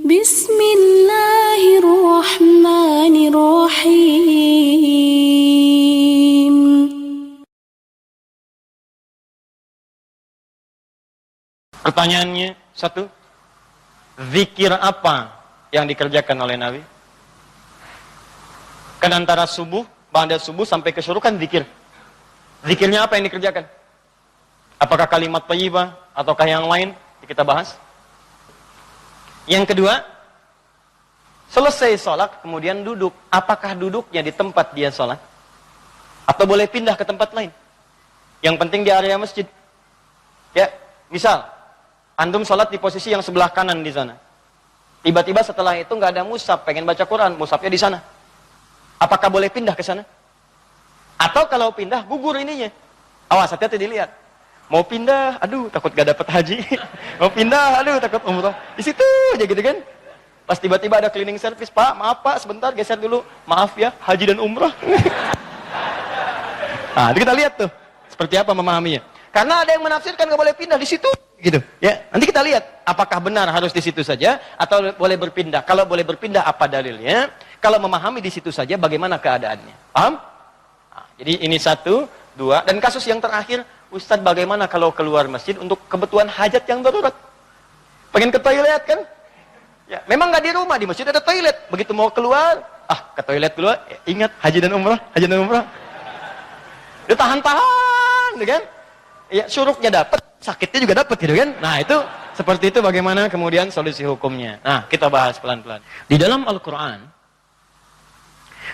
Bismillahirrahmanirrahim. Pertanyaannya satu, zikir apa yang dikerjakan oleh Nabi? Kan antara subuh, ba'da subuh sampai ke syuruh kan zikir. Zikirnya apa yang dikerjakan? Apakah kalimat thayyibah ataukah yang lain? Kita bahas. Yang kedua, selesai sholat kemudian duduk. Apakah duduknya di tempat dia sholat? Atau boleh pindah ke tempat lain? Yang penting di area masjid. Ya, misal antum sholat di posisi yang sebelah kanan di sana. Tiba-tiba setelah itu nggak ada mushaf, pengen baca Quran, mushafnya di sana. Apakah boleh pindah ke sana? Atau kalau pindah, gugur ininya. Awas, hati-hati dilihat. Mau pindah, aduh takut gak dapat haji. Mau pindah, aduh takut umroh. Di situ aja gitu kan. Pas tiba-tiba ada cleaning service, Pak, maaf Pak, sebentar geser dulu. Maaf ya, haji dan umroh. Nah, kita lihat tuh seperti apa memahaminya. Karena ada yang menafsirkan gak boleh pindah di situ, gitu. Ya, nanti kita lihat apakah benar harus di situ saja atau boleh berpindah. Kalau boleh berpindah, apa dalilnya? Kalau memahami di situ saja, bagaimana keadaannya? Paham? Nah, jadi ini satu, dua, dan kasus yang terakhir, Ustadz bagaimana kalau keluar masjid untuk kebutuhan hajat yang darurat? Pengen ke toilet kan? Ya, memang nggak di rumah, di masjid ada toilet. Begitu mau keluar, ke toilet keluar, ya, ingat haji dan umrah, haji dan umrah. Dia tahan-tahan, kan? Ya, syuruknya dapat, sakitnya juga dapat, gitu kan? Nah, itu seperti itu bagaimana kemudian solusi hukumnya. Nah, kita bahas pelan-pelan. Di dalam Al-Qur'an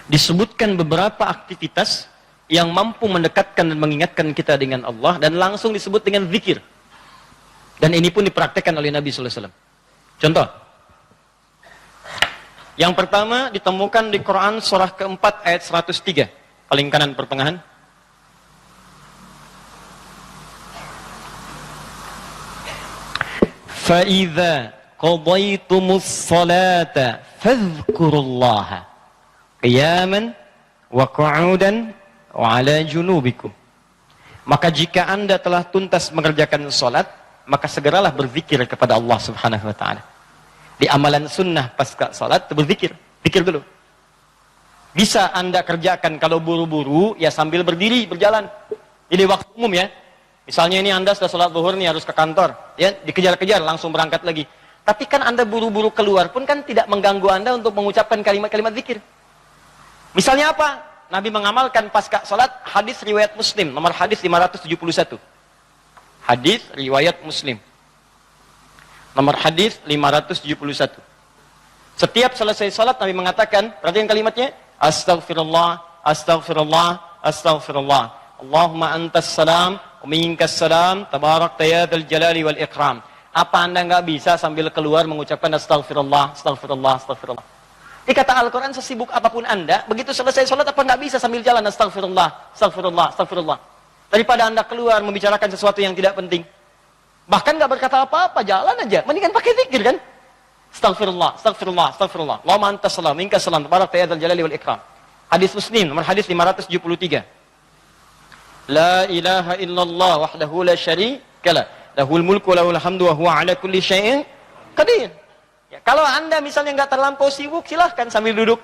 disebutkan beberapa aktivitas yang mampu mendekatkan dan mengingatkan kita dengan Allah dan langsung disebut dengan zikir. Dan ini pun dipraktekkan oleh Nabi sallallahu alaihi wasallam. Contoh. Yang pertama ditemukan di Quran surah keempat ayat 103, paling kanan pertengahan. فَإِذَا قَضَيْتُمُ الصَّلَاةَ فَاذْكُرُوا اللَّهَ قِيَامًا وَقُعُودًا وَعَلَى جُنُوبِكُمْ. Maka jika Anda telah tuntas mengerjakan salat, maka segeralah berzikir kepada Allah Subhanahu wa taala. Di amalan sunnah pasca salat berzikir, zikir dulu. Bisa Anda kerjakan kalau buru-buru ya sambil berdiri, berjalan. Jadi waktu umum ya. Misalnya ini Anda sudah sholat zuhur nih harus ke kantor, ya dikejar-kejar langsung berangkat lagi. Tapi kan Anda buru-buru keluar pun kan tidak mengganggu Anda untuk mengucapkan kalimat-kalimat zikir. Misalnya apa? Nabi mengamalkan pasca sholat hadis riwayat Muslim, nomor hadis 571. Hadis riwayat Muslim. Nomor hadis 571. Setiap selesai sholat Nabi mengatakan, perhatikan kalimatnya, Astaghfirullah, Astaghfirullah, Astaghfirullah. Allahumma antas salam, minkas salam, tabarakta ya dzal jalali wal ikram. Apa Anda nggak bisa sambil keluar mengucapkan astagfirullah, astagfirullah, astagfirullah? Ini kata Al-Quran, sesibuk apapun Anda, begitu selesai sholat apa nggak bisa sambil jalan astagfirullah, astagfirullah, astagfirullah. Daripada Anda keluar membicarakan sesuatu yang tidak penting. Bahkan nggak berkata apa-apa, jalan aja. Mendingan pakai zikir kan? Astagfirullah, astagfirullah, astagfirullah. Allahumma antas salam, minkas salam, tabarakta ya dzal jalali wal ikram. Hadis Muslim, nomor hadis 573. La ilaha illallah wahdahu la syarika lah. Lahul mulku lahul hamdu wa huwa ala kulli syai'in qadir. Ya, kalau Anda misalnya nggak terlampau sibuk, silahkan sambil duduk.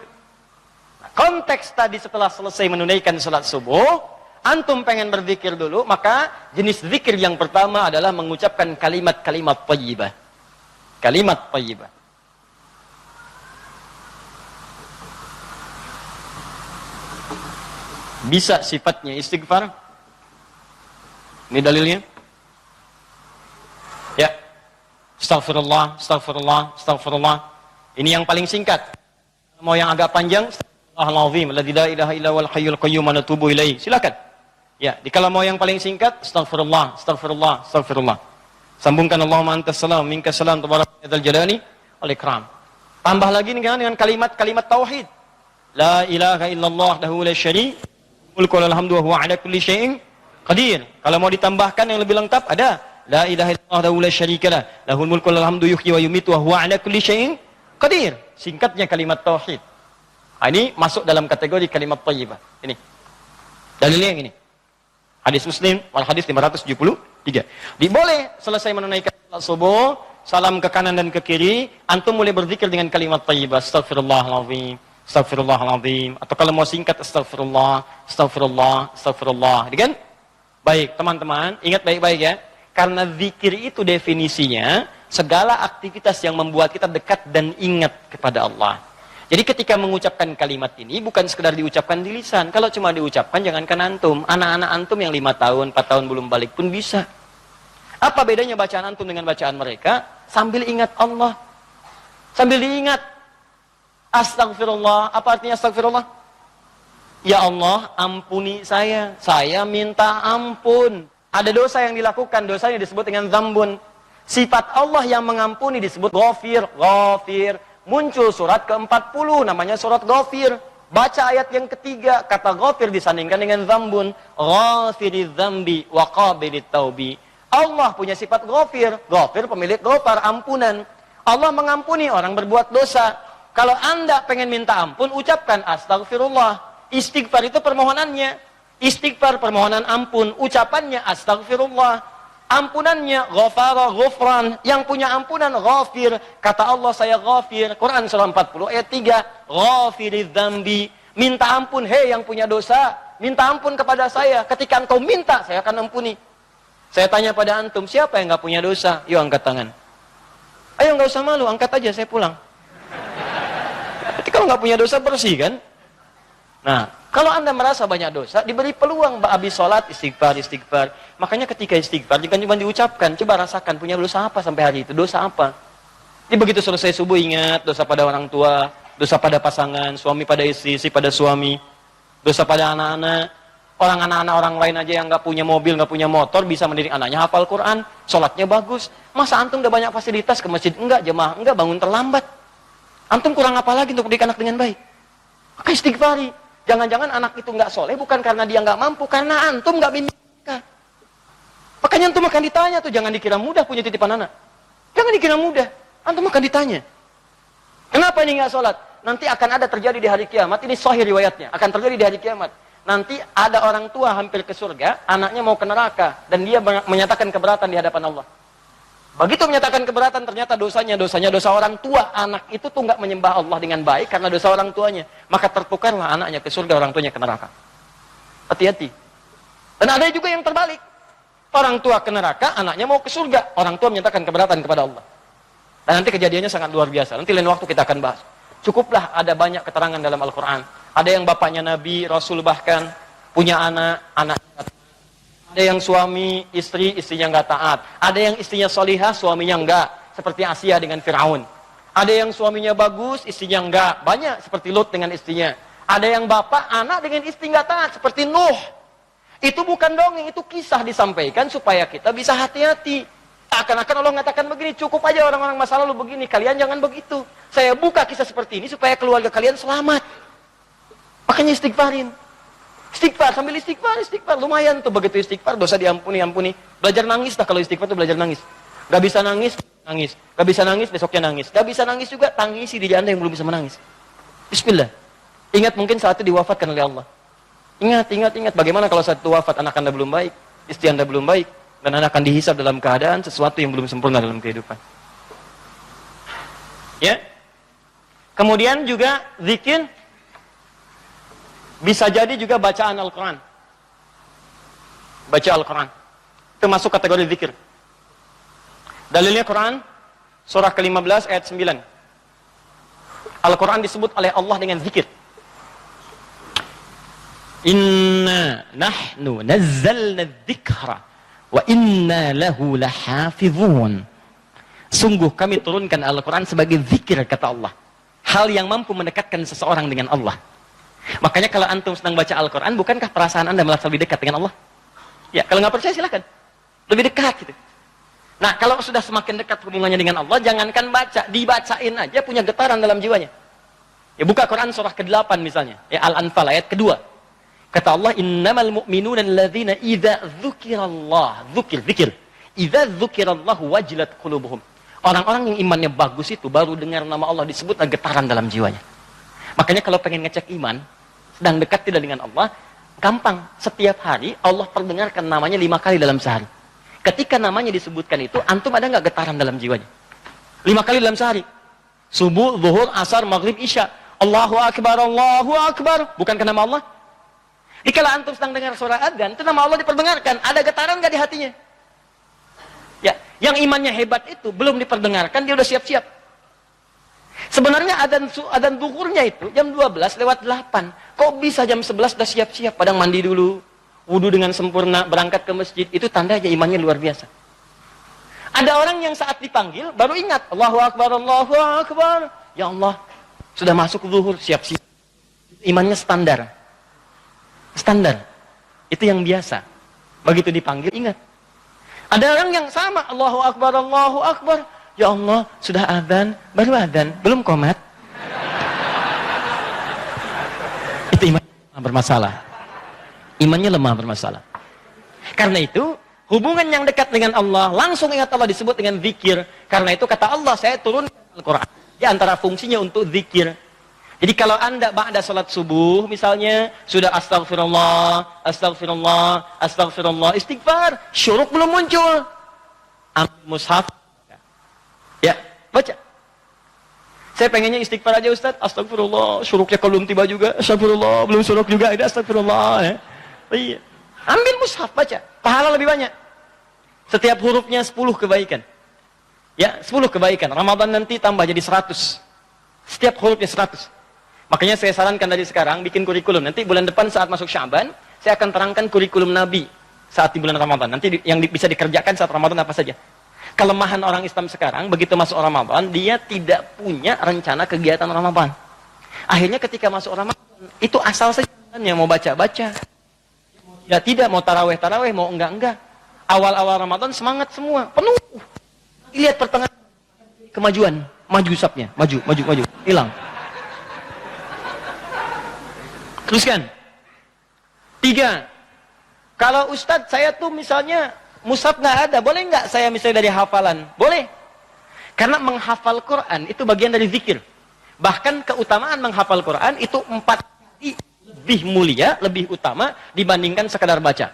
Nah, konteks tadi setelah selesai menunaikan salat subuh, antum pengen berzikir dulu, maka jenis zikir yang pertama adalah mengucapkan kalimat-kalimat thayyibah. Kalimat thayyibah. Bisa sifatnya istighfar. Ini dalilnya. Ya. Astaghfirullah, astaghfirullah, astaghfirullah. Ini yang paling singkat. Mau yang agak panjang, Astagfirullahaladzim, alladzi la ilaha illa huwal hayyul qayyum wa natubu ilaihi. Silakan. Ya, kalau mau yang paling singkat, astaghfirullah, astaghfirullah, astaghfirullah. Sambungkan Allahumma antas salam, minkas salam, tabarakta dzal jalali wal ikram. Tambah lagi dengan kalimat-kalimat tauhid. La ilaha illallah wahdahu la syarika mulku lahul hamdu wa huwa ala kulli syai'in qadir. Kalau mau ditambahkan yang lebih lengkap ada la ilaha illallah wahdahu la syarika lah, lahul mulku lahul hamdu yuhyi wa yumiitu wa huwa ala kulli syai'in qadir. Singkatnya kalimat tauhid. Ini masuk dalam kategori kalimat thayyibah. Ini. Dalilnya yang ini. Hadis Muslim wal hadis 573. Diboleh selesai menunaikan salat subuh, salam ke kanan dan ke kiri, antum mulai berzikir dengan kalimat thayyibah, astagfirullahaladzim, astagfirullahaladzim, atau kalau mau singkat astagfirullah, astagfirullah, astagfirullah. Kan? Baik, teman-teman, ingat baik-baik ya. Karena zikir itu definisinya segala aktivitas yang membuat kita dekat dan ingat kepada Allah. Jadi ketika mengucapkan kalimat ini bukan sekedar diucapkan di lisan. Kalau cuma diucapkan jangankan antum, anak-anak antum yang 5 tahun, 4 tahun belum balik pun bisa. Apa bedanya bacaan antum dengan bacaan mereka? Sambil ingat Allah. Sambil diingat. Astagfirullah. Apa artinya astagfirullah? Ya Allah, ampuni saya. Saya minta ampun. Ada dosa yang dilakukan, dosanya disebut dengan dzambun. Sifat Allah yang mengampuni disebut ghafir. Ghafir. Muncul surat ke-40, namanya surat ghafir. Baca ayat yang ketiga, kata ghafir disandingkan dengan dzambun. Ghafiriz dzambi wa qabilit taubi. Allah punya sifat ghafir. Ghafir pemilik ghafar, ampunan. Allah mengampuni orang berbuat dosa. Kalau Anda pengen minta ampun, ucapkan astagfirullah. Istighfar itu permohonannya. Istighfar permohonan ampun. Ucapannya astagfirullah. Ampunannya ghafara, ghufran. Yang punya ampunan ghafir. Kata Allah, saya ghafir. Quran surah 40 ayat 3. Ghafiriz dzambi. Minta ampun, hei yang punya dosa. Minta ampun kepada saya. Ketika engkau minta, saya akan ampuni. Saya tanya pada antum, siapa yang gak punya dosa? Yuk angkat tangan. Ayo gak usah malu, angkat aja, saya pulang. Berarti kalau nggak punya dosa bersih kan? Nah, kalau Anda merasa banyak dosa, diberi peluang habis sholat istighfar, istighfar. Makanya ketika istighfar jangan cuma diucapkan, coba rasakan punya dosa apa sampai hari itu, dosa apa? Jadi begitu selesai subuh ingat dosa pada orang tua, dosa pada pasangan, suami pada istri, istri pada suami, dosa pada anak-anak. Anak-anak orang lain aja yang nggak punya mobil, nggak punya motor bisa mendidik anaknya hafal Quran, sholatnya bagus. Masa antum udah banyak fasilitas ke masjid enggak, jemaah enggak, bangun terlambat. Antum kurang apa lagi untuk mendidik anak dengan baik? Maka istighfari. Jangan-jangan anak itu nggak soleh bukan karena dia nggak mampu, karena antum nggak bimbing mereka. Makanya antum akan ditanya tuh, jangan dikira mudah punya titipan anak. Jangan dikira mudah, antum akan ditanya. Kenapa ini nggak sholat? Nanti akan ada terjadi di hari kiamat, ini sahih riwayatnya, akan terjadi di hari kiamat. Nanti ada orang tua hampir ke surga, anaknya mau ke neraka, dan dia menyatakan keberatan di hadapan Allah. Begitu menyatakan keberatan, ternyata dosanya dosa orang tua. Anak itu tuh nggak menyembah Allah dengan baik karena dosa orang tuanya. Maka tertukarlah anaknya ke surga, orang tuanya ke neraka. Hati-hati. Dan ada juga yang terbalik. Orang tua ke neraka, anaknya mau ke surga. Orang tua menyatakan keberatan kepada Allah. Dan nanti kejadiannya sangat luar biasa. Nanti lain waktu kita akan bahas. Cukuplah ada banyak keterangan dalam Al-Quran. Ada yang bapaknya Nabi, Rasul bahkan, punya anak ada yang suami, istri, istrinya nggak taat. Ada yang istrinya solihah, suaminya enggak. Seperti Asia dengan Fir'aun. Ada yang suaminya bagus, istrinya enggak. Banyak, seperti Lut dengan istrinya. Ada yang bapak, anak dengan istri nggak taat. Seperti Nuh. Itu bukan dongeng, itu kisah disampaikan supaya kita bisa hati-hati. Akan-akan Allah mengatakan begini, cukup aja orang-orang masa lalu begini. Kalian jangan begitu. Saya buka kisah seperti ini supaya keluarga kalian selamat. Makanya istighfarin. Istighfar, sambil istighfar. Lumayan tuh begitu istighfar, dosa diampuni, ampuni. Belajar nangis lah kalau istighfar tuh belajar nangis. Gak bisa nangis, nangis. Gak bisa nangis, besoknya nangis. Gak bisa nangis juga, tangisi diri Anda yang belum bisa menangis. Bismillah. Ingat mungkin saat itu diwafatkan oleh Allah. Ingat. Bagaimana kalau saat itu wafat, anak Anda belum baik, istri Anda belum baik, dan Anda akan dihisab dalam keadaan sesuatu yang belum sempurna dalam kehidupan. Ya. Kemudian juga zikir. Bisa jadi juga bacaan Al-Quran. Baca Al-Quran. Itu masuk kategori zikir. Dalilnya Quran, surah ke-15 ayat 9. Al-Quran disebut oleh Allah dengan zikir. Inna nahnu nazzalna dzikra wa inna lahu lahafizun. Sungguh kami turunkan Al-Quran sebagai zikir, kata Allah. Hal yang mampu mendekatkan seseorang dengan Allah. Makanya kalau antum sedang baca Al-Quran, bukankah perasaan Anda merasa lebih dekat dengan Allah? Ya, kalau nggak percaya silakan. Lebih dekat gitu. Nah, kalau sudah semakin dekat hubungannya dengan Allah, jangankan baca, dibacain aja punya getaran dalam jiwanya. Ya, buka Quran surah ke-8 misalnya. Ya, Al-Anfal ayat kedua. Kata Allah, innamal mu'minuna alladzina idza dzukirallah, zikir. Idza dzukirallahu wajilat qulubuhum. Orang-orang yang imannya bagus itu baru dengar nama Allah disebut getaran dalam jiwanya. Makanya kalau pengen ngecek iman, sedang dekat tidak dengan Allah, gampang. Setiap hari Allah perdengarkan namanya 5 kali dalam sehari. Ketika namanya disebutkan itu, antum ada nggak getaran dalam jiwanya? 5 kali dalam sehari. Subuh, zuhur, asar, maghrib, isya. Allahu Akbar, Allahu Akbar. Bukankah nama Allah? Dikala antum sedang dengar suara adzan, itu nama Allah diperdengarkan. Ada getaran nggak di hatinya? Ya, yang imannya hebat itu belum diperdengarkan, dia udah siap-siap. Sebenarnya adzan zuhurnya itu jam 12 lewat 8. Kok bisa jam 11 udah siap-siap? Padahal mandi dulu, wudu dengan sempurna, berangkat ke masjid. Itu tanda aja imannya luar biasa. Ada orang yang saat dipanggil baru ingat, Allahu Akbar, Allahu Akbar. Ya Allah, sudah masuk zuhur, siap-siap. Imannya standar. Standar. Itu yang biasa. Begitu dipanggil, ingat. Ada orang yang sama, Allahu Akbar, Allahu Akbar. Ya Allah, sudah adzan, baru adzan, belum qomat. Itu iman bermasalah. Imannya lemah bermasalah. Karena itu, hubungan yang dekat dengan Allah, langsung ingat Allah disebut dengan zikir. Karena itu kata Allah, saya turun Al-Quran. Di antara fungsinya untuk zikir. Jadi kalau anda ba'da salat subuh, misalnya, sudah astagfirullah, astagfirullah, astagfirullah, istighfar, syuruk belum muncul. Ambil mushaf. Ya, baca. Saya pengennya istighfar aja Ustaz, astagfirullah, syuruknya belum tiba juga, astagfirullah, belum syuruk juga, ini astagfirullah. Ya. Iya. Ambil mushaf, baca. Pahala lebih banyak. Setiap hurufnya 10 kebaikan. Ya, 10 kebaikan. Ramadan nanti tambah jadi 100. Setiap hurufnya 100. Makanya saya sarankan dari sekarang, bikin kurikulum. Nanti bulan depan saat masuk Sya'ban, saya akan terangkan kurikulum Nabi saat di bulan Ramadan. Nanti yang bisa dikerjakan saat Ramadan apa saja. Kelemahan orang Islam sekarang, begitu masuk Ramadan, dia tidak punya rencana kegiatan Ramadan. Akhirnya ketika masuk Ramadan, itu asal saja. Yang mau baca-baca. Ya tidak, mau taraweh-taraweh, mau enggak-enggak. Awal-awal Ramadan semangat semua, penuh. Lihat pertengahan kemajuan, maju sapnya, maju, hilang. Teruskan. 3. Kalau Ustadz saya tuh misalnya mushaf nggak ada, boleh nggak saya misalnya dari hafalan? Boleh. Karena menghafal Quran itu bagian dari zikir. Bahkan keutamaan menghafal Quran itu 4 kali lebih mulia, lebih utama dibandingkan sekadar baca.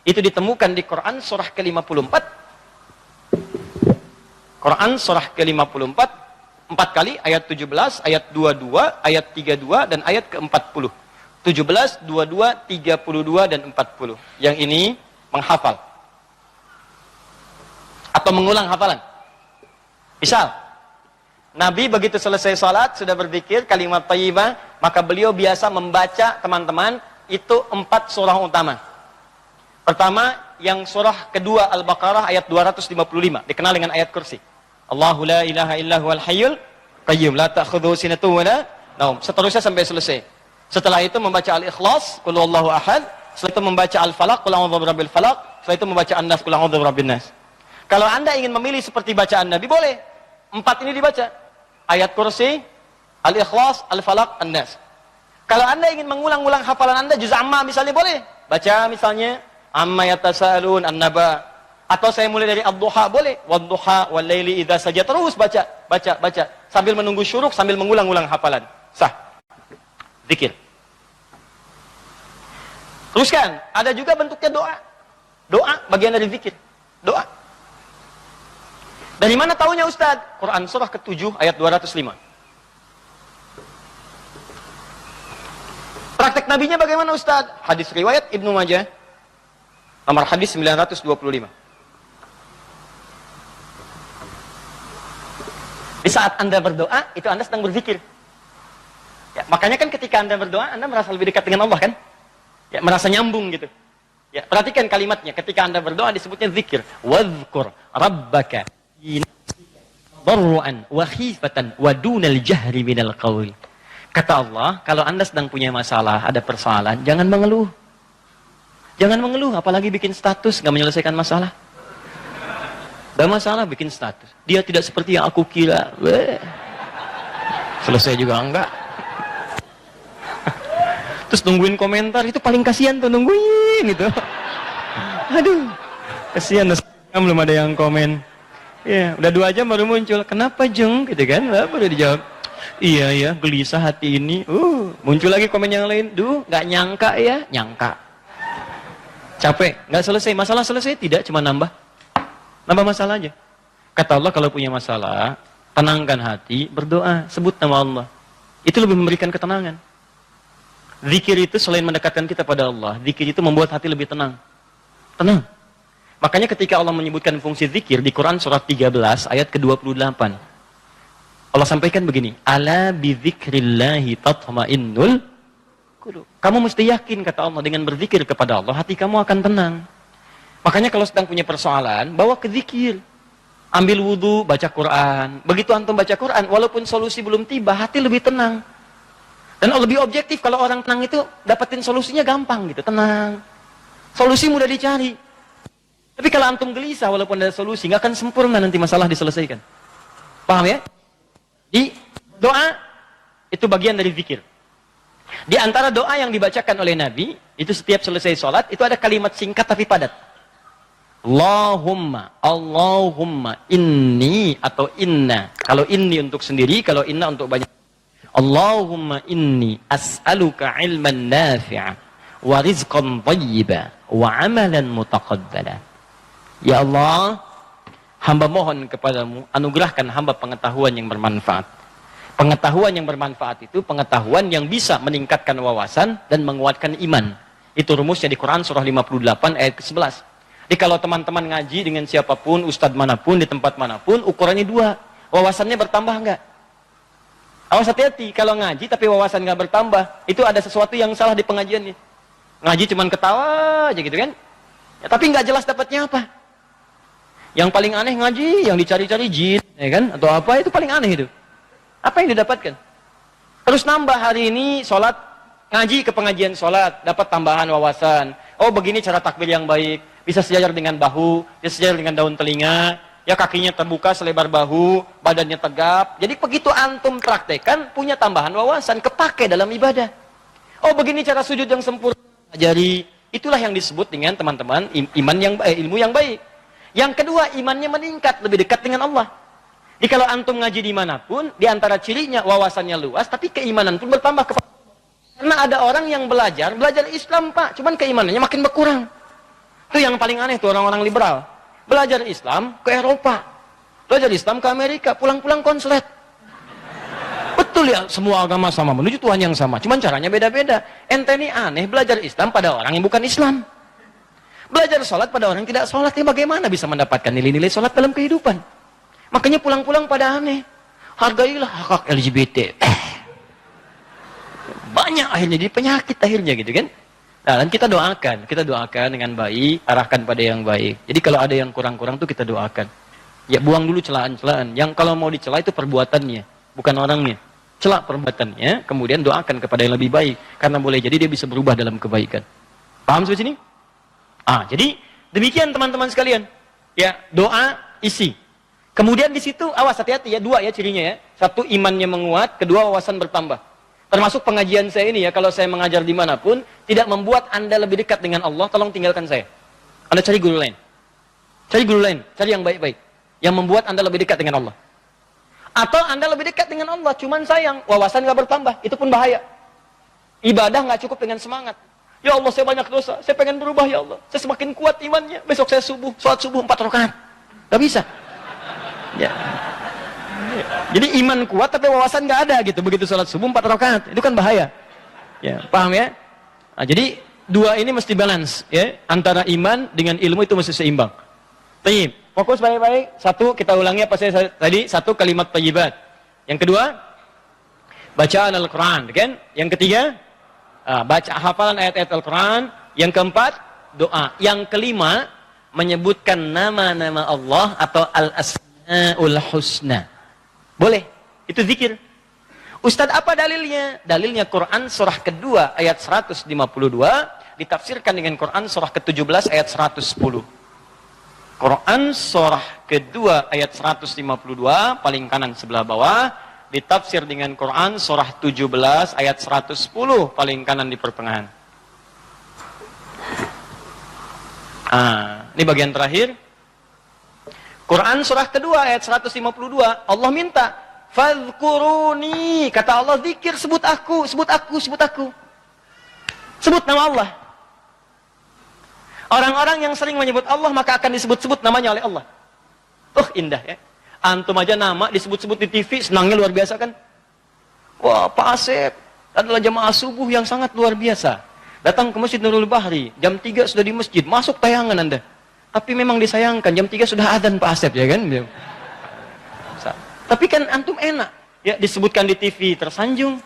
Itu ditemukan di Quran surah ke-54. Quran surah ke-54, 4 kali, ayat 17, ayat 22, ayat 32, dan ayat ke-40. 17, 22, 32, dan 40. Yang ini menghafal. Atau mengulang hafalan. Misal, Nabi begitu selesai salat, sudah berzikir, kalimat thayyibah, maka beliau biasa membaca, teman-teman, itu 4 surah utama. Pertama, yang surah kedua Al-Baqarah ayat 255, dikenal dengan ayat kursi. Allahu la ilaha illa huwal hayyul qayyum la ta'khudhuhu sinatun wa la naum. Seterusnya sampai selesai. Setelah itu membaca Al-Ikhlas, qul huwallahu ahad. Setelah itu membaca Al-Falaq, qul a'udzu birabbil falaq. Setelah itu membaca An-Nas, qul a'udzu birabbin nas. Kalau Anda ingin memilih seperti bacaan Nabi, boleh. 4 ini dibaca. Ayat kursi, Al-Ikhlas, Al-Falaq, An-Nas. Kalau Anda ingin mengulang-ulang hafalan Anda, juz amma misalnya, boleh. Baca misalnya amma yatasaalun an-naba. Atau saya mulai dari ad-duha, boleh. Wad-duha wal-laili idza saja, terus baca sambil menunggu syuruk, sambil mengulang-ulang hafalan. Sah. Zikir. Teruskan, ada juga bentuknya doa. Doa bagian dari zikir. Doa. Dari mana tahunya Ustaz? Quran surah ke-7 ayat 205. Praktek nabinya bagaimana Ustaz? Hadis riwayat Ibnu Majah, nomor hadis 925. Di saat Anda berdoa, itu Anda sedang berzikir. Ya, makanya kan ketika Anda berdoa, Anda merasa lebih dekat dengan Allah kan? Ya, merasa nyambung gitu. Ya, perhatikan kalimatnya. Ketika Anda berdoa disebutnya zikir. Wadhkur rabbaka darru'an wa khifatan wa dunal jahri minal qawl. Kata Allah, kalau Anda sedang punya masalah, ada persoalan, jangan mengeluh. Jangan mengeluh, apalagi bikin status, nggak menyelesaikan masalah. Ada masalah, bikin status. Dia tidak seperti yang aku kira. Selesai juga enggak. Terus nungguin komentar, itu paling kasihan tuh, nungguin itu. Aduh, kasihan, belum ada yang komen. Ya, udah 2 jam baru muncul. Kenapa Jeng? Gitu kan, baru dijawab. Iya ya, gelisah hati ini. Muncul lagi komen yang lain. Duh, nggak nyangka ya, nyangka. Capek, nggak selesai. Masalah selesai? Tidak, cuma nambah masalah aja. Kata Allah, kalau punya masalah, tenangkan hati, berdoa, sebut nama Allah. Itu lebih memberikan ketenangan. Zikir itu selain mendekatkan kita pada Allah, zikir itu membuat hati lebih tenang. Tenang. Makanya ketika Allah menyebutkan fungsi zikir di Quran surat 13 ayat ke-28. Allah sampaikan begini, ala bidzikrillahi tatma'innul qulub. Kamu mesti yakin, kata Allah, dengan berzikir kepada Allah, hati kamu akan tenang. Makanya kalau sedang punya persoalan, bawa ke zikir. Ambil wudu, baca Quran. Begitu antum baca Quran, walaupun solusi belum tiba, hati lebih tenang. Dan lebih objektif, kalau orang tenang itu dapetin solusinya gampang gitu, tenang. Solusi mudah dicari. Tapi kalau antum gelisah, walaupun ada solusi, nggak akan sempurna nanti masalah diselesaikan. Paham ya? Di doa, itu bagian dari zikir. Di antara doa yang dibacakan oleh Nabi, itu setiap selesai sholat, itu ada kalimat singkat tapi padat. Allahumma, Allahumma inni atau inna. Kalau inni untuk sendiri, kalau inna untuk banyak. Allahumma inni as'aluka ilman nafi'a wa rizqan thayyiba wa amalan mutaqabbala. Ya Allah, hamba mohon kepadamu, anugerahkan hamba pengetahuan yang bermanfaat. Pengetahuan yang bermanfaat itu pengetahuan yang bisa meningkatkan wawasan dan menguatkan iman. Itu rumusnya di Quran surah 58 ayat ke-11. Jadi kalau teman-teman ngaji dengan siapapun, ustadz manapun, di tempat manapun, ukurannya dua. Wawasannya bertambah enggak? Awas hati-hati, kalau ngaji tapi wawasan enggak bertambah, itu ada sesuatu yang salah di pengajiannya. Ngaji cuman ketawa aja gitu kan? Ya, tapi enggak jelas dapatnya apa. Yang paling aneh ngaji, yang dicari-cari jin, ya kan? Atau apa, itu paling aneh itu. Apa yang didapatkan? Terus nambah hari ini sholat, ngaji ke pengajian sholat, dapat tambahan wawasan. Oh begini cara takbir yang baik, bisa sejajar dengan bahu, bisa sejajar dengan daun telinga, ya kakinya terbuka selebar bahu, badannya tegap. Jadi begitu antum praktekan, punya tambahan wawasan, kepake dalam ibadah. Oh begini cara sujud yang sempurna, ajari. Itulah yang disebut dengan teman-teman ilmu yang baik. Yang kedua, imannya meningkat, lebih dekat dengan Allah. Jadi kalau antum ngaji dimanapun, di antara cirinya wawasannya luas, tapi keimanan pun bertambah. Karena ada orang yang belajar Islam Pak, cuman keimanannya makin berkurang. Itu yang paling aneh tuh orang-orang liberal. Belajar Islam ke Eropa, belajar Islam ke Amerika, pulang-pulang konslet. Betul ya, semua agama sama, menuju Tuhan yang sama, cuman caranya beda-beda. Ente ini aneh belajar Islam pada orang yang bukan Islam. Belajar sholat pada orang yang tidak sholat, ya bagaimana bisa mendapatkan nilai-nilai sholat dalam kehidupan? Makanya pulang-pulang pada aneh. Hargailah hak LGBT. Banyak akhirnya, jadi penyakit akhirnya gitu kan. Nah, dan kita doakan dengan baik, arahkan pada yang baik. Jadi kalau ada yang kurang-kurang tuh kita doakan. Ya buang dulu celaan-celaan. Yang kalau mau dicela itu perbuatannya, bukan orangnya. Celak perbuatannya, kemudian doakan kepada yang lebih baik. Karena boleh jadi dia bisa berubah dalam kebaikan. Paham sampai sini? Jadi demikian teman-teman sekalian. Ya, doa isi. Kemudian di situ awas hati-hati ya, dua ya cirinya ya. Satu, imannya menguat, kedua wawasan bertambah. Termasuk pengajian saya ini ya, kalau saya mengajar dimanapun, tidak membuat Anda lebih dekat dengan Allah, tolong tinggalkan saya. Anda cari guru lain. Cari guru lain, cari yang baik-baik. Yang membuat Anda lebih dekat dengan Allah. Atau Anda lebih dekat dengan Allah, cuman sayang, wawasan gak bertambah, itu pun bahaya. Ibadah gak cukup dengan semangat. Ya Allah, saya banyak dosa, saya pengen berubah ya Allah. Saya semakin kuat imannya, besok saya sholat subuh 4 rakaat. Gak bisa. Ya. Jadi iman kuat tapi wawasan gak ada gitu. Begitu sholat subuh 4 rakaat, itu kan bahaya. Ya, paham ya? Jadi dua ini mesti balance ya, antara iman dengan ilmu itu mesti seimbang. Tayyib. Fokus baik-baik. Satu, kita ulangi apa saya tadi, satu kalimat thayyibat. Yang kedua, bacaan Al-Quran, kan? Yang ketiga, baca hafalan ayat-ayat Al-Quran. Yang keempat, doa. Yang kelima, menyebutkan nama-nama Allah atau Al-Asma'ul Husna. Boleh, itu zikir. Ustadz, apa dalilnya? Dalilnya Quran surah kedua ayat 152 ditafsirkan dengan Quran surah ke-17 ayat 110. Quran surah kedua ayat 152 paling kanan sebelah bawah ditafsir dengan Quran surah 17 ayat 110 paling kanan di pertengahan. Ini bagian terakhir. Quran surah kedua ayat 152 Allah minta fadhkuruni, kata Allah, zikir, sebut aku, sebut aku, sebut aku. Sebut nama Allah. Orang-orang yang sering menyebut Allah maka akan disebut-sebut namanya oleh Allah. Indah ya. Antum aja nama disebut-sebut di TV, senangnya luar biasa kan? Wah, Pak Asep adalah jamaah subuh yang sangat luar biasa. Datang ke Masjid Nurul Bahri, jam 3 sudah di masjid, masuk tayangan Anda. Tapi memang disayangkan, jam 3 sudah adzan Pak Asep, ya kan? Tapi kan antum enak. Ya, disebutkan di TV tersanjung.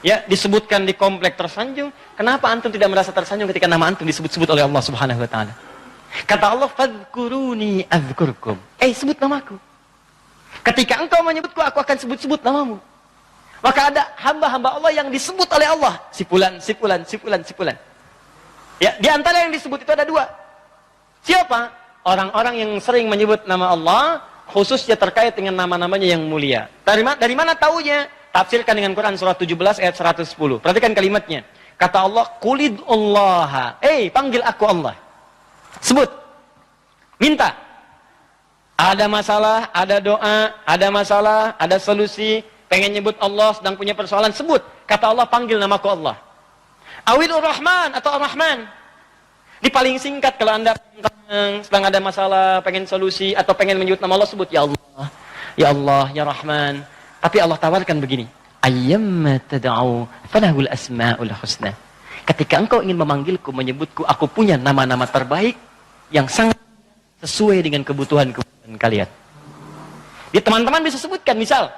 Ya, disebutkan di komplek tersanjung. Kenapa antum tidak merasa tersanjung ketika nama antum disebut-sebut oleh Allah Subhanahu wa taala? Kata Allah, "Fadhkuruni adzkurkum." Sebut namaku. Ketika engkau menyebutku, aku akan sebut-sebut namamu. Maka ada hamba-hamba Allah yang disebut oleh Allah. Si fulan, si fulan, si fulan, si fulan. Ya, di antara yang disebut itu ada 2. Siapa? Orang-orang yang sering menyebut nama Allah, khususnya terkait dengan nama-namanya yang mulia. Dari mana taunya? Tafsirkan dengan Quran surat 17 ayat 110. Perhatikan kalimatnya. Kata Allah, "Qulidullaha." Panggil aku Allah. Sebut. Minta. Ada masalah, ada doa, ada masalah, ada solusi. Pengen nyebut Allah, sedang punya persoalan, sebut. Kata Allah, panggil namaku Allah. Awilur Rahman atau Ar-Rahman. Di paling singkat kalau Anda sedang ada masalah, pengen solusi, atau pengen menyebut nama Allah, sebut Ya Allah, Ya Allah, Ya Rahman. Tapi Allah tawarkan begini. Ayyamma tad'u falahul asma'ul husna. Ketika engkau ingin memanggilku, menyebutku, aku punya nama-nama terbaik yang sangat sesuai dengan kebutuhan kalian. Di teman-teman bisa sebutkan, misal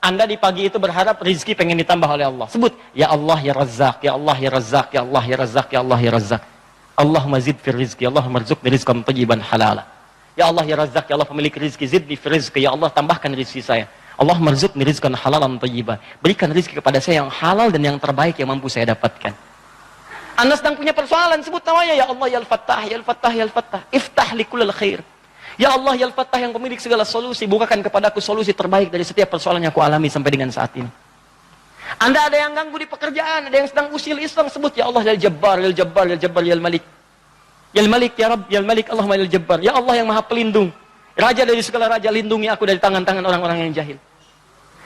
Anda di pagi itu berharap rezeki pengen ditambah oleh Allah. Sebut, Ya Allah, Ya Razzaq, Ya Allah, Ya Razzaq, Ya Allah, Ya Razzaq, Ya Allah, Ya Razzaq. Allahumma zid fir rizki, Allahumma rzuqni rizqan tayyiban halala. Ya Allah, Ya Razzaq, Ya Allah pemilik rizki, zidni fir rizki, Ya Allah tambahkan rizki saya. Allahumma rzuqni rizqan halalan tayyiban. Berikan rizki kepada saya yang halal dan yang terbaik yang mampu saya dapatkan. Anda sedang punya persoalan, sebut namanya, Ya Allah, Ya Al-Fattah, Ya Al-Fattah, Ya Al-Fattah. Iftah li kullil khair. Ya Allah, Ya Al-Fattah yang pemilik segala solusi, bukakan kepadaku solusi terbaik dari setiap persoalan yang aku alami sampai dengan saat ini. Anda ada yang ganggu di pekerjaan, ada yang sedang usil iseng, sebut Ya Allah, Ya Jabbar, Ya Jabbar, Ya Jabbar, Ya Malik. Ya Malik, Ya Rabb, Ya Malik, Allahumma Ya Jabbar. Ya Allah yang Maha Pelindung. Raja dari segala raja, lindungi aku dari tangan-tangan orang-orang yang jahil.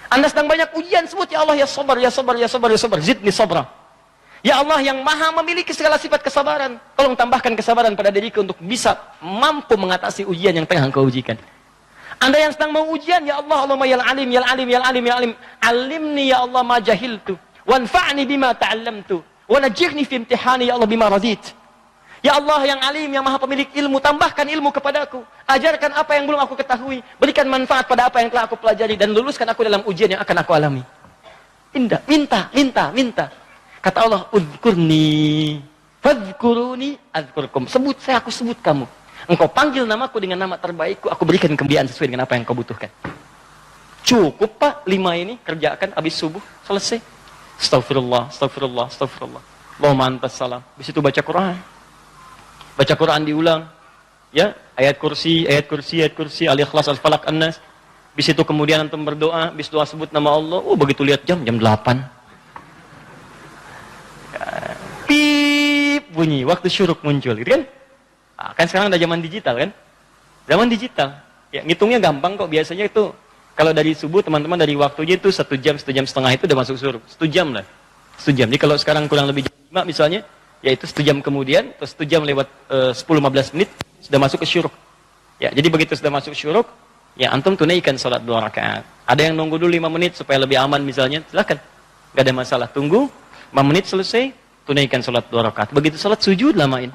Anda sedang banyak ujian, sebut Ya Allah, Ya Sabar, Ya Sabar, Ya Sabar, Ya Sabar. Zidni sabra. Ya Allah yang maha memiliki segala sifat kesabaran. Tolong tambahkan kesabaran pada diriku untuk bisa mampu mengatasi ujian yang tengah engkau ujikan. Anda yang sedang mau ujian, Ya Allah, Allahumma Ya Alim, Ya Alim, Ya Alim, Ya Alim. Alimni Ya Allah ma jahiltu. Wanfa'ni bima ta'allamtu. Wanajirni fi imtihani Ya Allah bima razit. Ya Allah yang alim, yang maha pemilik ilmu, tambahkan ilmu kepadaku. Ajarkan apa yang belum aku ketahui. Berikan manfaat pada apa yang telah aku pelajari. Dan luluskan aku dalam ujian yang akan aku alami. Indah, minta, minta, minta. Kata Allah, "Udhkurni, fadhkuruni, adzkurkum." Sebut saya, aku sebut kamu. Engkau panggil namaku dengan nama terbaikku, aku berikan kemuliaan sesuai dengan apa yang kau butuhkan. Cukup Pak, 5 ini kerjakan habis subuh, selesai. Astagfirullah, astagfirullah, astagfirullah. Allahumma antas salam. Habis itu baca Quran. Baca Quran diulang. Ya, ayat kursi, ayat kursi, ayat kursi, Al-Ikhlas, Al-Falaq, An-Nas. Habis itu kemudian antum berdoa, habis doa sebut nama Allah. Begitu lihat jam 8. Pip bunyi, waktu syuruk muncul, gitu kan? Kan sekarang ada zaman digital kan? Zaman digital. Ya, ngitungnya gampang kok. Biasanya itu kalau dari subuh teman-teman dari waktunya itu 1 jam, 1 jam setengah itu udah masuk syuruk. 1 jam lah. 1 jam. Jadi kalau sekarang kurang lebih jam 5 misalnya, yaitu 1 jam kemudian, terus 1 jam lewat 10-15 menit sudah masuk ke syuruk. Ya, jadi begitu sudah masuk syuruk, ya antum tunaikan salat 2 rakaat. Ada yang nunggu dulu 5 menit supaya lebih aman misalnya, silakan. Enggak ada masalah. Tunggu 5 menit selesai, tunaikan salat 2 rakaat. Begitu salat sujud lamain.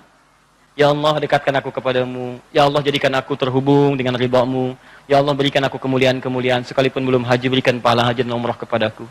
Ya Allah dekatkan aku kepadamu. Ya Allah jadikan aku terhubung dengan ridha-Mu. Ya Allah berikan aku kemuliaan-kemuliaan. Sekalipun belum haji, berikan pahala haji dan umrah kepadaku.